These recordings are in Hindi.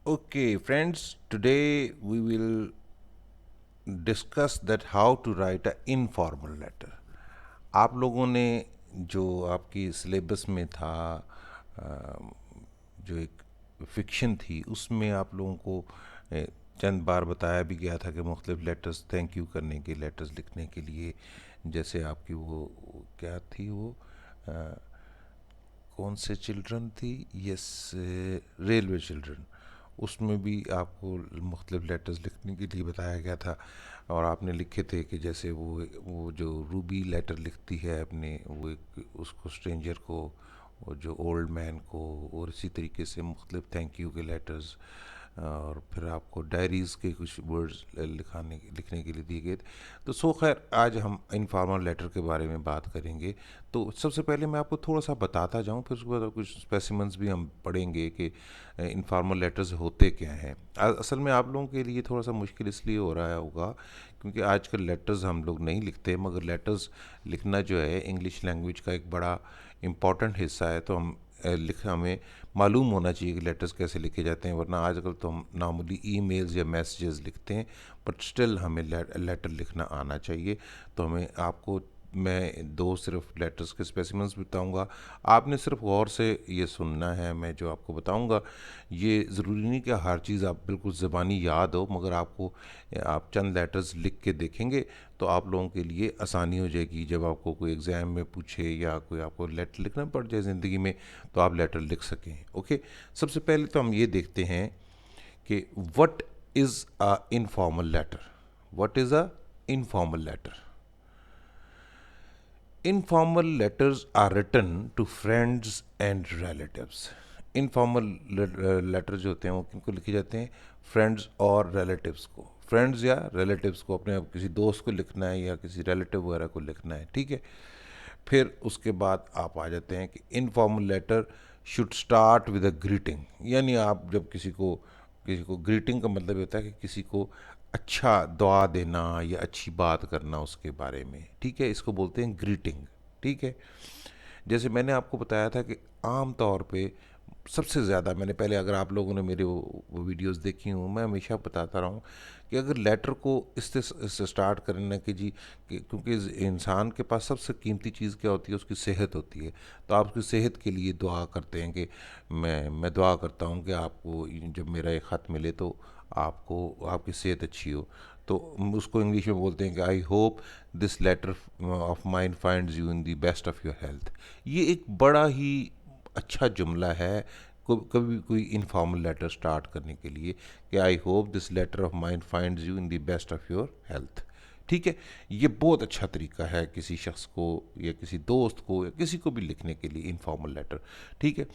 Okay, friends, today we will discuss that how to write a informal letter. आप लोगों ने जो आपकी सिलेबस में था, अ, जो एक फिक्शन थी उसमें आप लोगों को चंद बार बताया भी गया था कि मुख्तलिफ लेटर्स थैंक यू करने के लेटर्स लिखने के लिए, जैसे आपकी वो क्या थी वो कौन से चिल्ड्रन थी, यस, रेलवे चिल्ड्रन, उसमें भी आपको मुख्तलिफ लेटर्स लिखने के लिए बताया गया था। और आपने लिखे थे कि जैसे वो जो रूबी लेटर लिखती है अपने वो उसको स्ट्रेंजर को, और जो ओल्ड मैन को, और इसी तरीके से मुख्तलिफ थैंक यू के लेटर्स, और फिर आपको डायरीज़ के कुछ वर्ड्स लिखने के लिए दिए गए थे। तो सो खैर आज हम इनफॉर्मल लेटर के बारे में बात करेंगे। तो सबसे पहले मैं आपको थोड़ा सा बताता जाऊं, फिर उसके बाद कुछ स्पेसिमेंस भी हम पढ़ेंगे कि इनफॉर्मल लेटर्स होते क्या हैं। असल में आप लोगों के लिए थोड़ा सा मुश्किल इसलिए हो रहा होगा क्योंकि आजकल लेटर्स हम लोग नहीं लिखते, मगर लेटर्स लिखना जो है इंग्लिश लैंग्वेज का एक बड़ा इम्पॉर्टेंट हिस्सा है। तो हमें मालूम होना चाहिए कि लेटर्स कैसे लिखे जाते हैं, वरना आजकल तो हम नार्मली ईमेल्स या मैसेजेस लिखते हैं, बट स्टिल हमें लेटर लिखना आना चाहिए। तो हमें आपको मैं दो सिर्फ लेटर्स के स्पेसिमेंस बताऊंगा। आपने सिर्फ गौर से ये सुनना है, मैं जो आपको बताऊंगा ये ज़रूरी नहीं कि हर चीज़ आप बिल्कुल ज़बानी याद हो, मगर आपको आप चंद लेटर्स लिख के देखेंगे तो आप लोगों के लिए आसानी हो जाएगी। जब आपको कोई एग्ज़ाम में पूछे या कोई आपको लेटर लिखना पड़ जाए ज़िंदगी में, तो आप लेटर लिख सकें। ओके, सबसे पहले तो हम ये देखते हैं कि what is a informal letter. What is a informal letter? Informal letters are written to friends and relatives. Informal letter जो होते हैं वो किनको लिखे जाते हैं? फ्रेंड्स और रिलेटिव्स को। फ्रेंड्स या रिलेटिव्स को, अपने आप किसी दोस्त को लिखना है या किसी रिलेटिव वगैरह को लिखना है, ठीक है। फिर उसके बाद आप आ जाते हैं कि informal letter should start with a greeting. यानी आप जब किसी को ग्रीटिंग का मतलब होता है कि किसी को अच्छा दुआ देना या अच्छी बात करना उसके बारे में, ठीक है, इसको बोलते हैं ग्रीटिंग, ठीक है। जैसे मैंने आपको बताया था कि आम तौर पे सबसे ज़्यादा, मैंने पहले, अगर आप लोगों ने मेरे वो वीडियोस देखी हूँ, मैं हमेशा बताता रहा हूँ कि अगर लेटर को इससे स्टार्ट करना कि जी क्योंकि इंसान के पास सबसे कीमती चीज़ क्या होती है? उसकी सेहत होती है। तो आप उसकी सेहत के लिए दुआ करते हैं कि मैं दुआ करता हूँ कि आपको जब मेरा एक ख़त मिले तो आपको आपकी सेहत अच्छी हो। तो उसको इंग्लिश में बोलते हैं कि I hope this letter of mind finds you in the best of your health. ये एक बड़ा ही अच्छा जुमला है कभी कोई इनफॉर्मल लेटर स्टार्ट करने के लिए, कि I hope this letter of mind finds you in the best of your health, ठीक है। ये बहुत अच्छा तरीका है किसी शख्स को या किसी दोस्त को या किसी को भी लिखने के लिए इनफॉर्मल लेटर, ठीक है।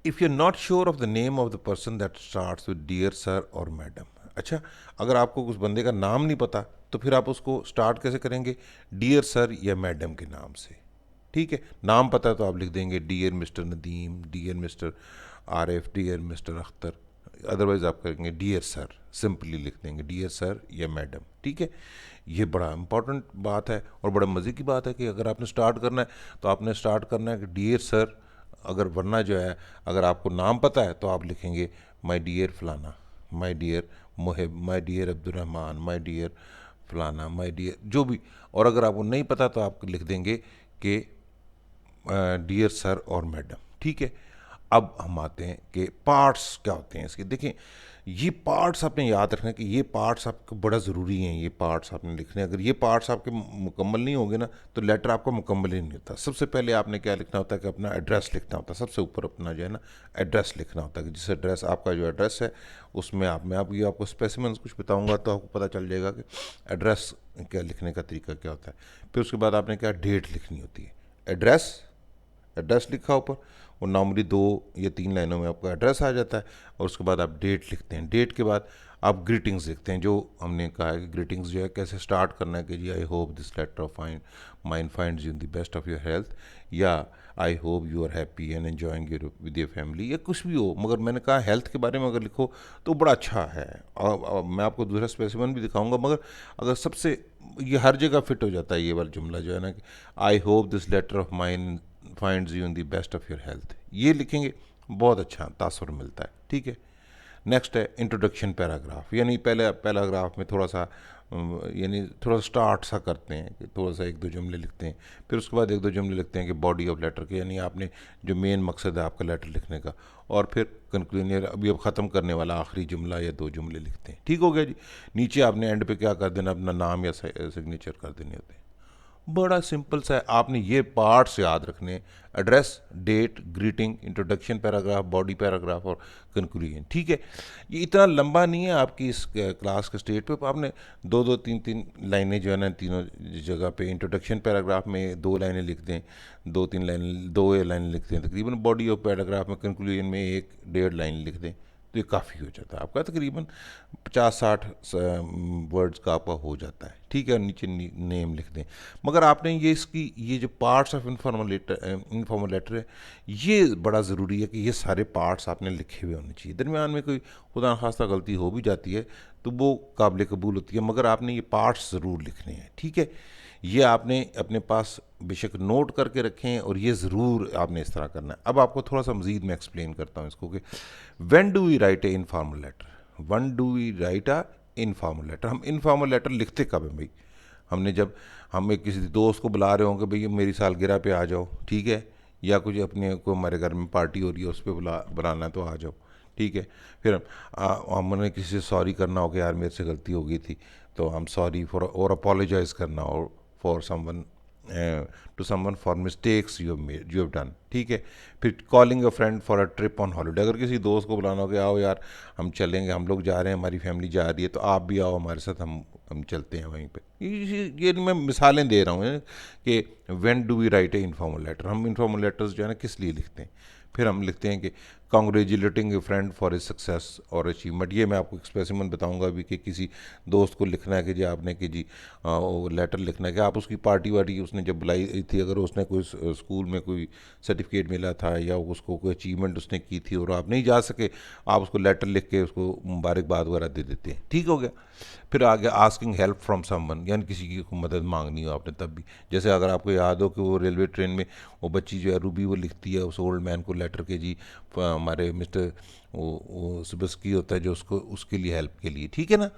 If you are not sure of the name of the person that starts with dear sir और मैडम। अच्छा, अगर आपको उस बंदे का नाम नहीं पता तो फिर आप उसको स्टार्ट कैसे करेंगे? डियर सर या मैडम के नाम से, ठीक है। नाम पता है तो आप लिख देंगे dear mister Nadeem, dear mister Arif, dear mister Akhtar. Otherwise आप करेंगे डियर सर, सिंपली लिख देंगे डियर सर या मैडम, ठीक है। ये बड़ा इंपॉर्टेंट बात है और बड़ा मज़े की बात है कि अगर आपने स्टार्ट करना है तो आपने स्टार्ट करना है कि डियर सर। अगर वरना जो है, अगर आपको नाम पता है तो आप लिखेंगे माय डियर फलाना, my dear Muhib, my dear Abdulrahman, my dear फलाना, माय डियर जो भी। और अगर आपको नहीं पता तो आप लिख देंगे कि डियर सर और मैडम, ठीक है। अब हम आते हैं कि पार्ट्स क्या होते हैं इसके। देखें, ये पार्ट्स आपने याद रखना कि ये पार्ट्स आपको बड़ा ज़रूरी हैं। ये पार्ट्स आपने लिखने, अगर ये पार्ट्स आपके मुकम्मल नहीं होंगे ना तो लेटर आपका मुकम्मल ही नहीं होता। सबसे पहले आपने क्या लिखना होता है कि अपना एड्रेस लिखना होता है। सबसे ऊपर अपना जो है ना एड्रेस लिखना होता है, कि जिस एड्रेस आपका जो एड्रेस है उसमें मैं आपको स्पेसिमेंस कुछ बताऊंगा तो आपको पता चल जाएगा कि एड्रेस क्या लिखने का तरीका क्या होता है। फिर उसके बाद आपने क्या डेट लिखनी होती है। एड्रेस, एड्रेस लिखा ऊपर, और नॉर्मली 2 या 3 लाइनों में आपका एड्रेस आ जाता है। और उसके बाद आप डेट लिखते हैं। डेट के बाद आप ग्रीटिंग्स लिखते हैं। जो हमने कहा है कि ग्रीटिंग्स जो है कैसे स्टार्ट करना है कि जी I hope this letter of mind finds you in the best of your health, या I hope you are happy and enjoying your with your family, या कुछ भी हो। मगर मैंने कहा हेल्थ के बारे में अगर लिखो तो बड़ा अच्छा है। और मैं आपको दूसरा स्पेसिमन भी दिखाऊंगा, मगर अगर सबसे ये हर जगह फिट हो जाता है ये वाला जुमला जो है ना कि I hope this letter of mind finds you in the best of your health, ये लिखेंगे। बहुत अच्छा तासुर मिलता है। ठीक है, नेक्स्ट है इंट्रोडक्शन पैराग्राफ, यानी पहले पैराग्राफ में थोड़ा सा यानी थोड़ा सा स्टार्ट सा करते हैं कि थोड़ा सा एक दो जुमले लिखते हैं, फिर उसके बाद एक दो जुमले लिखते हैं कि बॉडी ऑफ लेटर के, यानी आपने जो मेन मकसद है आपका लेटर लिखने का, और फिर कंक्लूजन अभी अब ख़त्म करने वाला आखिरी जुमला या दो जुमले लिखते हैं। ठीक हो गया जी। नीचे आपने एंड पे क्या कर देना, अपना नाम या सिग्नेचर कर देने होते हैं। बड़ा सिंपल सा है, आपने ये पार्ट्स याद रखने, address, date, greeting, introduction paragraph, body paragraph और कंक्लूजन। ठीक है, ये इतना लंबा नहीं है आपकी इस क्लास के स्टेट पे, आपने दो दो तीन तीन लाइनें जो है ना तीनों जगह पे, इंट्रोडक्शन पैराग्राफ में दो लाइनें लिख दें, दो तीन लाइन दो लाइनें लिखते हैं तकरीबन, बॉडी ऑफ पैराग्राफ में कंक्लूजन में एक डेढ़ लाइन लिख दें, तो ये काफ़ी हो जाता है आपका, तकरीबन 50-60 वर्ड्स का आपका हो जाता है। ठीक है, नीचे नेम लिख दें। मगर आपने ये इसकी ये जो पार्ट्स ऑफ इनफॉर्मल लेटर है, ये बड़ा ज़रूरी है कि ये सारे पार्ट्स आपने लिखे हुए होने चाहिए। दरमियान में कोई खुदा खास्ता गलती हो भी जाती है तो वो काबिल कबूल होती है, मगर आपने ये पार्ट्स ज़रूर लिखने हैं। ठीक है, ये आपने अपने पास बेशक नोट करके रखें और ये ज़रूर आपने इस तरह करना है। अब आपको थोड़ा सा मज़ीद मैं एक्सप्लेन करता हूँ इसको कि when do we write a informal letter, when do we write a informal letter. हम इनफॉर्मल लेटर लिखते कब हैं भाई? हमने जब हम एक किसी दोस्त को बुला रहे होंगे, भाई मेरी सालगिरह पे आ जाओ, ठीक है, या कुछ अपने को हमारे घर में पार्टी हो रही है उस पर बुलाना है तो आ जाओ। ठीक है, फिर हमने किसी से सॉरी करना हो कि यार मेरे से गलती हो गई थी, तो हम सॉरी फॉर और अपोलोजाइज़ करना हो for someone to someone for mistakes you have done. ठीक है, फिर calling a friend for a trip on holiday, अगर किसी दोस्त को बुलाना हो कि आओ यार हम चलेंगे, हम लोग जा रहे हैं, हमारी फैमिली जा रही है, तो आप भी आओ हमारे साथ, हम चलते हैं वहीं पे। ये मैं मिसालें दे रहा हूँ कि when do we write a informal letter, हम इनफॉर्मल लेटर्स जो है ना किस लिए लिखते हैं। फिर हम लिखते हैं कि congratulating A friend for is success और अचीवमेंट। ये मैं आपको एक स्पेसिमन बताऊंगा अभी कि किसी दोस्त को लिखना है कि जी आपने कि जी लेटर लिखना है कि आप उसकी पार्टी वार्टी उसने जब बुलाई थी, अगर उसने कोई स्कूल में कोई सर्टिफिकेट मिला था या उसको कोई अचीवमेंट उसने की थी और आप नहीं जा सके, आप उसको लेटर लिख के उसको मुबारकबाद वगैरह दे देते हैं। ठीक हो गया। फिर आगे आस्किंग हेल्प फ्रॉम समवन, यानी किसी की मदद मांगनी हो आपने तब भी, जैसे अगर आपको याद हो कि वो रेलवे ट्रेन में वो बच्ची जो है रूबी, वो लिखती है उस ओल्ड मैन को लेटर के जी हमारे मिस्टर वो सुबस्की होता है जो उसको उसके लिए हेल्प के लिए, ठीक है ना,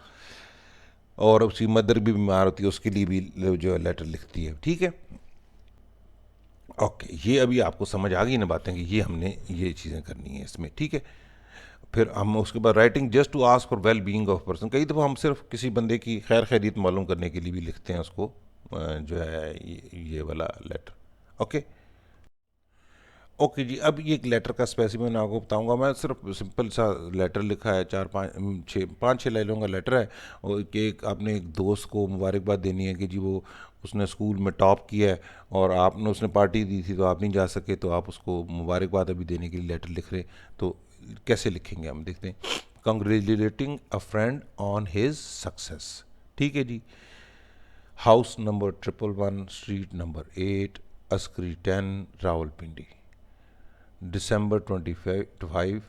और उसकी मदर भी बीमार होती है उसके लिए भी जो है लेटर लिखती है। ठीक है, ओके, ये अभी आपको समझ आ गई ना बातें कि ये हमने ये चीज़ें करनी है इसमें। ठीक है, फिर हम उसके बाद writing just to ask for well being of person, कई दफ़ा हम सिर्फ किसी बंदे की खैर खैरियत मालूम करने के लिए भी लिखते हैं उसको जो है ये वाला लेटर। ओके ओके जी, अब ये एक लेटर का स्पेसिफिक आपको बताऊंगा। मैं सिर्फ सिंपल सा लेटर लिखा है, चार पाँच छः लाइनों का लेटर है, और कि एक आपने एक दोस्त को मुबारकबाद देनी है कि जी वो उसने स्कूल में टॉप किया है और आपने उसने पार्टी दी थी तो आप नहीं जा सके, तो आप उसको मुबारकबाद अभी देने के लिए लेटर लिख रहे। तो कैसे लिखेंगे हम देखते हैं। Congratulating a friend on his success. ठीक है जी। House number 111 street number 8 Askari 10 Rawalpindi December 25,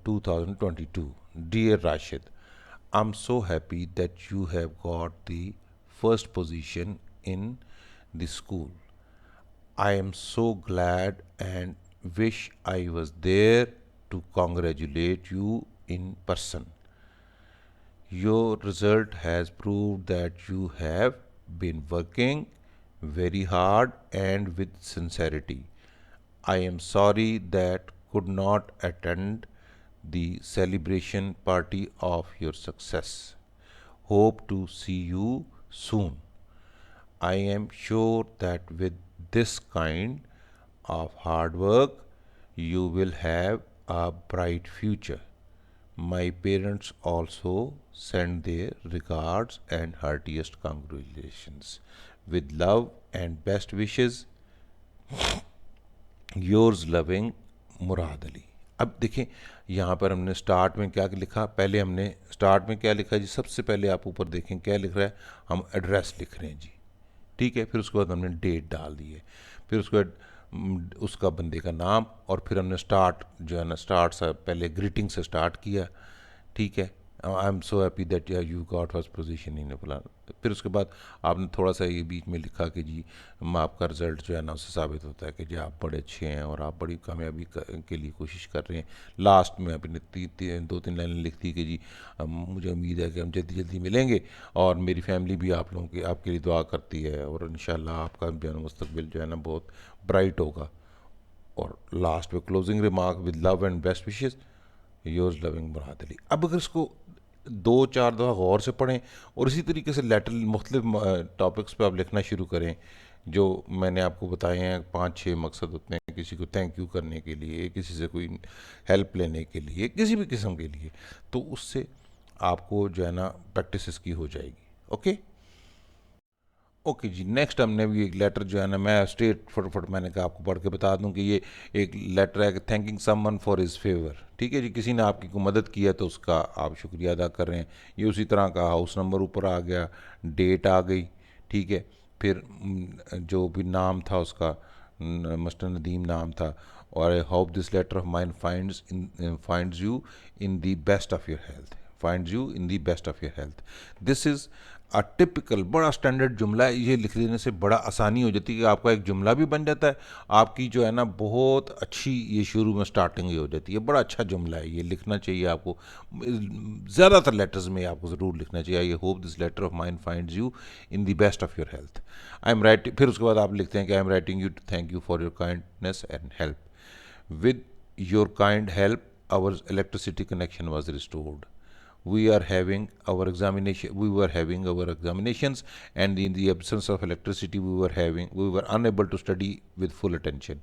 2022. Dear Rashid, I'm so happy that you have got the first position in the school. I am so glad and wish I was there to congratulate you in person. Your result has proved that you have been working very hard and with sincerity. I am sorry that could not attend the celebration party of your success. Hope to see you soon. I am sure that with this kind of hard work, you will have a bright future. My parents also send their regards and heartiest congratulations. With love and best wishes, yours loving Murad Ali. अब देखें यहाँ पर हमने स्टार्ट में क्या लिखा, पहले हमने स्टार्ट में क्या लिखा जी, सबसे पहले आप ऊपर देखें क्या लिख रहा है, हम एड्रेस लिख रहे हैं जी। ठीक है, फिर उसके बाद हमने डेट डाल दी है, फिर उसके बाद उसका बंदे का नाम, और फिर हमने स्टार्ट जो है ना स्टार्ट से पहले ग्रीटिंग से स्टार्ट किया। ठीक है, I am so happy that you got first position in plan. फिर उसके बाद आपने थोड़ा सा ये बीच में लिखा कि जी आपका रिजल्ट जो है ना उससे साबित होता है कि जी आप बड़े अच्छे हैं और आप बड़ी कामयाबी के लिए कोशिश कर रहे हैं। लास्ट में आपने दो तीन लाइनें लिख दी कि जी मुझे उम्मीद है कि हम जल्दी जल्दी मिलेंगे और मेरी फैमिली भी आप लोगों की आपके लिए दुआ करती है और इंशाल्लाह आपका जो है ना मुस्तकबिल जो है ना बहुत ब्राइट होगा। और लास्ट में closing remark with love and best wishes, yours loving Murad Ali. अब अगर इसको दो चार दफ़ा गौर से पढ़ें और इसी तरीके से लेटर मुख्तलिफ टॉपिक्स पे आप लिखना शुरू करें, जो मैंने आपको बताए हैं 5-6 मकसद होते हैं किसी को थैंक यू करने के लिए, किसी से कोई हेल्प लेने के लिए, किसी भी किस्म के लिए, तो उससे आपको जो है ना प्रैक्टिस इसकी हो जाएगी। ओके ओके जी। नेक्स्ट हमने भी एक लेटर जो है ना, मैं स्ट्रेट फटाफट मैंने कहा आपको पढ़ के बता दूं कि ये एक लेटर है thanking someone for his favour. ठीक है जी, किसी ने आपकी को मदद की है तो उसका आप शुक्रिया अदा कर रहे हैं। ये उसी तरह का हाउस नंबर ऊपर आ गया, डेट आ गई, ठीक है, फिर जो भी नाम था उसका मिस्टर नदीम नाम था, और I hope this letter of mine finds you in the best of your health, finds you in the best of your health. This is a typical बड़ा स्टैंडर्ड जुमला है। ये लिख लेने से बड़ा आसानी हो जाती है कि आपका एक जुमला भी बन जाता है, आपकी जो है ना बहुत अच्छी ये शुरू में स्टार्टिंग ही हो जाती है। बड़ा अच्छा जुमला है, ये लिखना चाहिए आपको। ज़्यादातर लेटर्स में आपको ज़रूर लिखना चाहिए, I hope this letter of mine finds you in the best of your health. I am writing, फिर उसके बाद आप लिखते हैं कि I am writing you to thank you for your kindness and help. With your kind help our electricity connection was restored. We were having our examinations, and in the absence of electricity we were unable to study with full attention.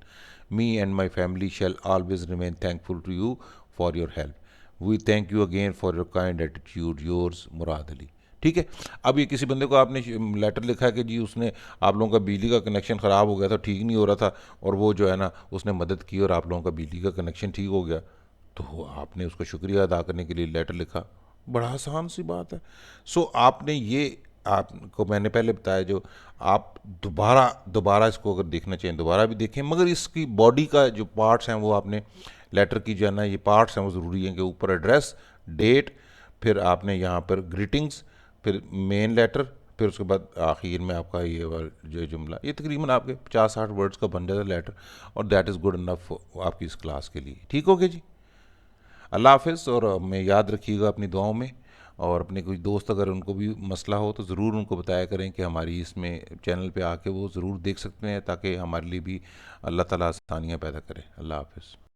Me and my family shall always remain thankful to you for your help. We thank you again for your kind attitude. Yours, Murad Ali। ठीक है। अब ये किसी बंदे को आपने लेटर लिखा है कि जी उसने आप लोगों का बिजली का कनेक्शन ख़राब हो गया था, ठीक नहीं हो रहा था, और वो जो है ना उसने मदद की और आप लोगों का बिजली का कनेक्शन ठीक हो गया, तो आपने उसका शुक्रिया अदा करने के लिए लेटर लिखा। बड़ा आसान सी बात है। सो आपने ये, आपको मैंने पहले बताया, जो आप दोबारा दोबारा इसको अगर देखना चाहिए दोबारा भी देखें, मगर इसकी बॉडी का जो पार्ट्स हैं वो आपने लेटर की जो है ना ये पार्ट्स हैं वो ज़रूरी हैं कि ऊपर एड्रेस, डेट, फिर आपने यहाँ पर ग्रीटिंग्स, फिर मेन लेटर, फिर उसके बाद आखिर में आपका ये वाला जो जुमला, ये तकरीबन आपके 50-60 वर्ड्स का बन जाता है लेटर, और दैट इज़ गुड इनफ आपकी इस क्लास के लिए। ठीक हो गया जी। अल्लाह हाफ़िज़। और मैं याद रखिएगा अपनी दुआओं में, और अपने कोई दोस्त अगर उनको भी मसला हो तो ज़रूर उनको बताया करें कि हमारी इसमें चैनल पे आके वो ज़रूर देख सकते हैं, ताकि हमारे लिए भी अल्लाह ताला आसानियाँ पैदा करे। अल्लाह हाफ़िज़।